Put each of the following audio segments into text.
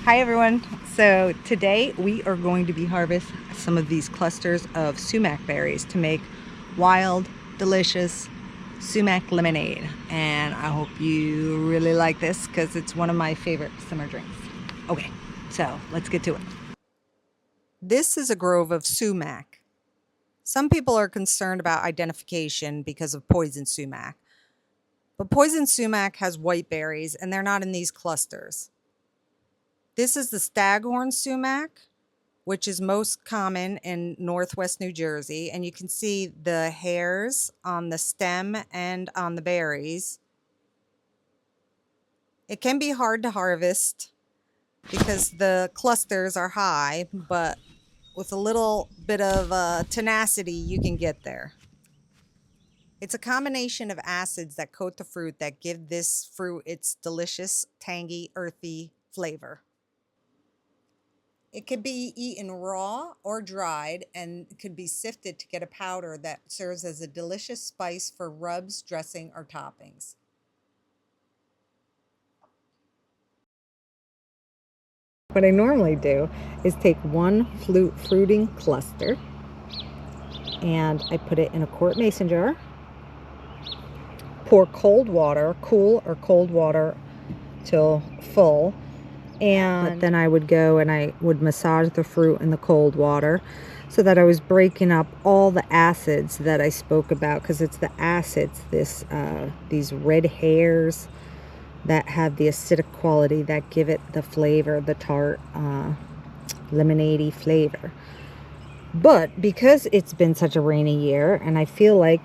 Hi everyone. So today we are going to be harvesting some of these clusters of sumac berries to make wild, delicious sumac lemonade. And I hope you really like this because it's one of my favorite summer drinks. Okay, so let's get to it. This is a grove of sumac. Some people are concerned about identification because of poison sumac. But poison sumac has white berries and they're not in these clusters. This is the staghorn sumac, which is most common in northwest New Jersey. And you can see the hairs on the stem and on the berries. It can be hard to harvest because the clusters are high, but with a little bit of tenacity, you can get there. It's a combination of acids that coat the fruit that give this fruit its delicious, tangy, earthy flavor. It could be eaten raw or dried and could be sifted to get a powder that serves as a delicious spice for rubs, dressing, or toppings. What I normally do is take one fruiting cluster and I put it in a quart mason jar, pour cold water, cool or cold water till full, and then I would go and I would massage the fruit in the cold water so that I was breaking up all the acids that I spoke about, because it's the acids, these red hairs that have the acidic quality that give it the flavor, the tart, lemonade-y flavor. But because it's been such a rainy year and I feel like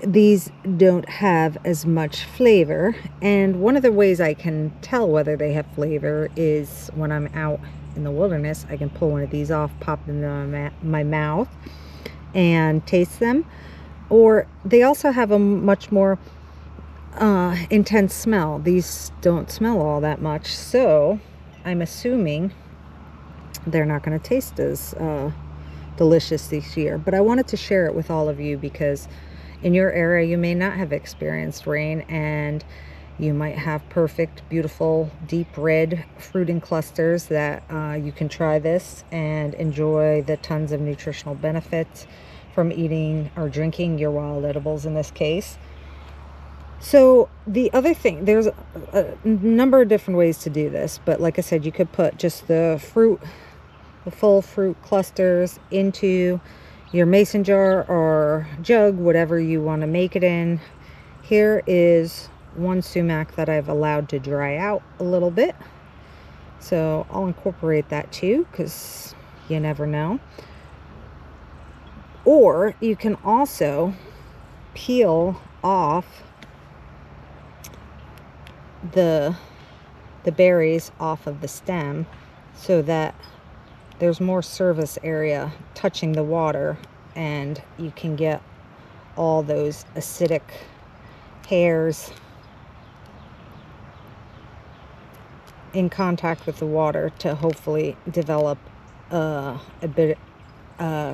these don't have as much flavor, and one of the ways I can tell whether they have flavor is when I'm out in the wilderness, I can pull one of these off, pop them in my mouth and taste them. Or they also have a much more intense smell. These don't smell all that much, so I'm assuming they're not going to taste as delicious this year. But I wanted to share it with all of you because in your area you may not have experienced rain and you might have perfect, beautiful, deep red fruiting clusters that you can try this and enjoy the tons of nutritional benefits from eating or drinking your wild edibles in this case. So the other thing, there's a number of different ways to do this, but like I said, you could put just the full fruit clusters into your mason jar or jug, whatever you want to make it in. Here is one sumac that I've allowed to dry out a little bit, so I'll incorporate that too because you never know. Or you can also peel off the berries off of the stem so that there's more surface area touching the water and you can get all those acidic hairs in contact with the water to hopefully develop a bit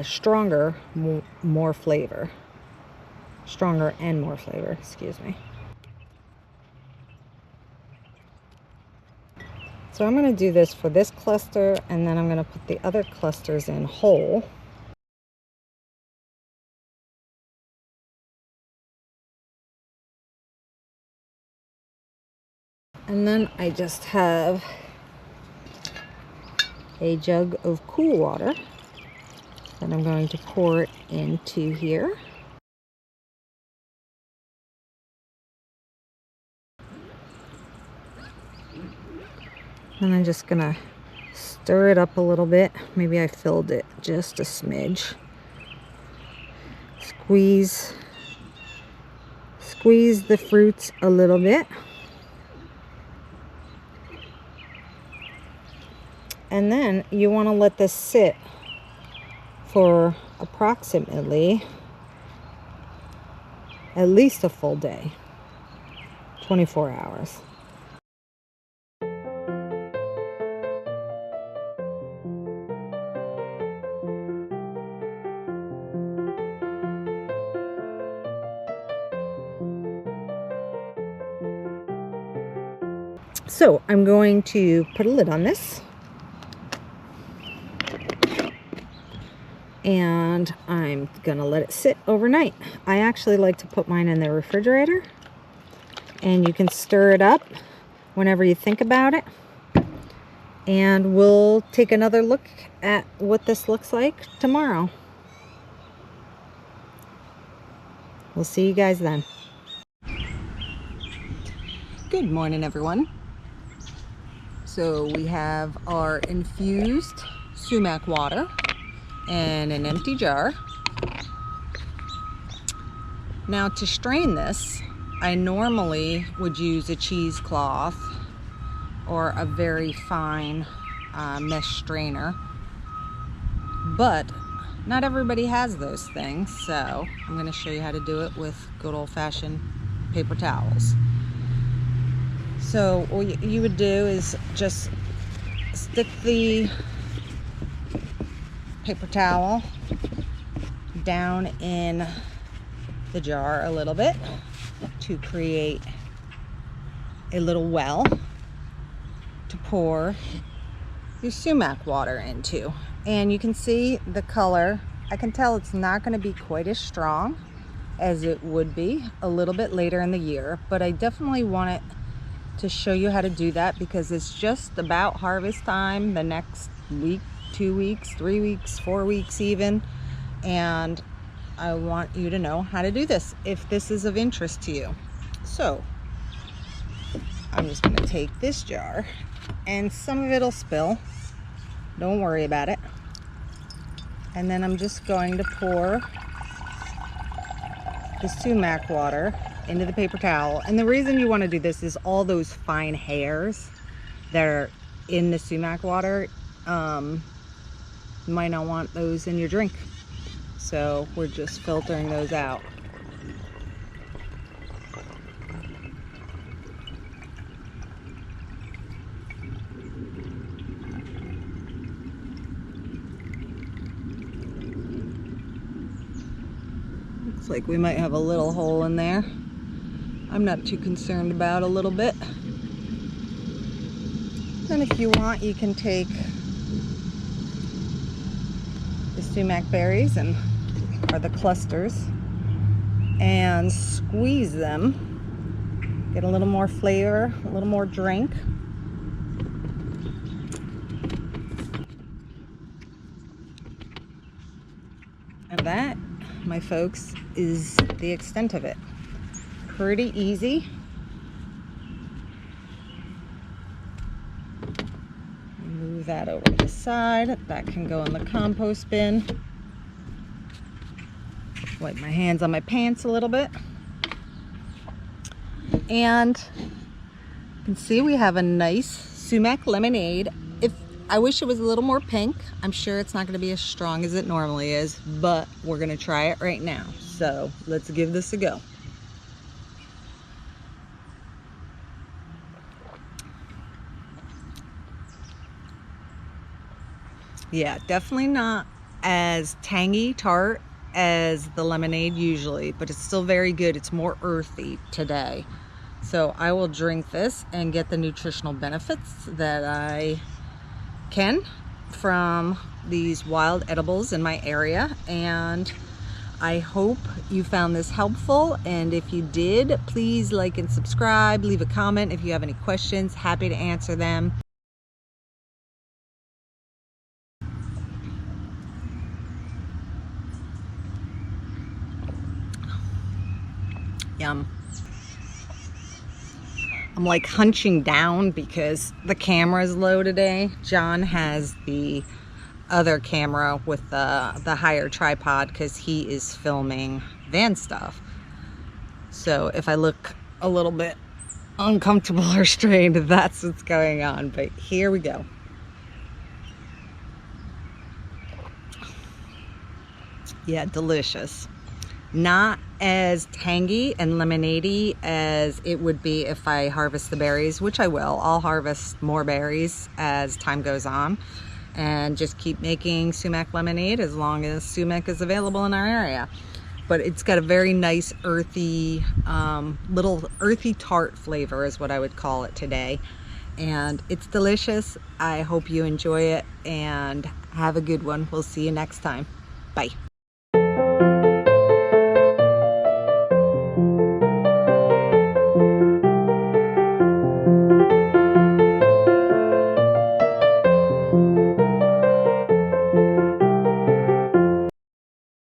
stronger and more flavor, excuse me. So I'm going to do this for this cluster, and then I'm going to put the other clusters in whole. And then I just have a jug of cool water that I'm going to pour it into here. And I'm just going to stir it up a little bit. Maybe I filled it just a smidge. Squeeze the fruits a little bit. And then you want to let this sit for approximately at least a full day, 24 hours. So I'm going to put a lid on this and I'm gonna let it sit overnight. I actually like to put mine in the refrigerator, and you can stir it up whenever you think about it. And we'll take another look at what this looks like tomorrow. We'll see you guys then. Good morning, everyone. So we have our infused sumac water in an empty jar. Now, to strain this, I normally would use a cheesecloth or a very fine mesh strainer, but not everybody has those things, so I'm going to show you how to do it with good old-fashioned paper towels. So what you would do is just stick the paper towel down in the jar a little bit to create a little well to pour your sumac water into. And you can see the color. I can tell it's not going to be quite as strong as it would be a little bit later in the year, but I definitely want it to show you how to do that because it's just about harvest time the next week, 2 weeks, 3 weeks, 4 weeks even, and I want you to know how to do this if this is of interest to you. So I'm just going to take this jar, and some of it'll spill, don't worry about it, and then I'm just going to pour the sumac water into the paper towel. And the reason you want to do this is all those fine hairs that are in the sumac water, you might not want those in your drink, so we're just filtering those out. Looks like we might have a little hole in there. I'm not too concerned about a little bit. And if you want, you can take the sumac berries or the clusters and squeeze them. Get a little more flavor, a little more drink. And that, my folks, is the extent of it. Pretty easy. Move that over to the side. That can go in the compost bin. Wipe my hands on my pants a little bit. And you can see we have a nice sumac lemonade. I wish it was a little more pink. I'm sure it's not going to be as strong as it normally is, but we're going to try it right now. So let's give this a go. Yeah, definitely not as tangy, tart as the lemonade usually, but it's still very good. It's more earthy today. So I will drink this and get the nutritional benefits that I can from these wild edibles in my area. And I hope you found this helpful, and if you did, please like and subscribe, leave a comment if you have any questions. Happy to answer them. Yum. I'm like hunching down because the camera is low today. John has the other camera with the higher tripod because he is filming van stuff. So if I look a little bit uncomfortable or strained, that's what's going on. But here we go. Yeah, delicious. Not as tangy and lemonade-y as it would be if I harvest the berries, which I will. I'll harvest more berries as time goes on and just keep making sumac lemonade as long as sumac is available in our area. But it's got a very nice earthy, little earthy tart flavor is what I would call it today. And it's delicious. I hope you enjoy it and have a good one. We'll see you next time. Bye.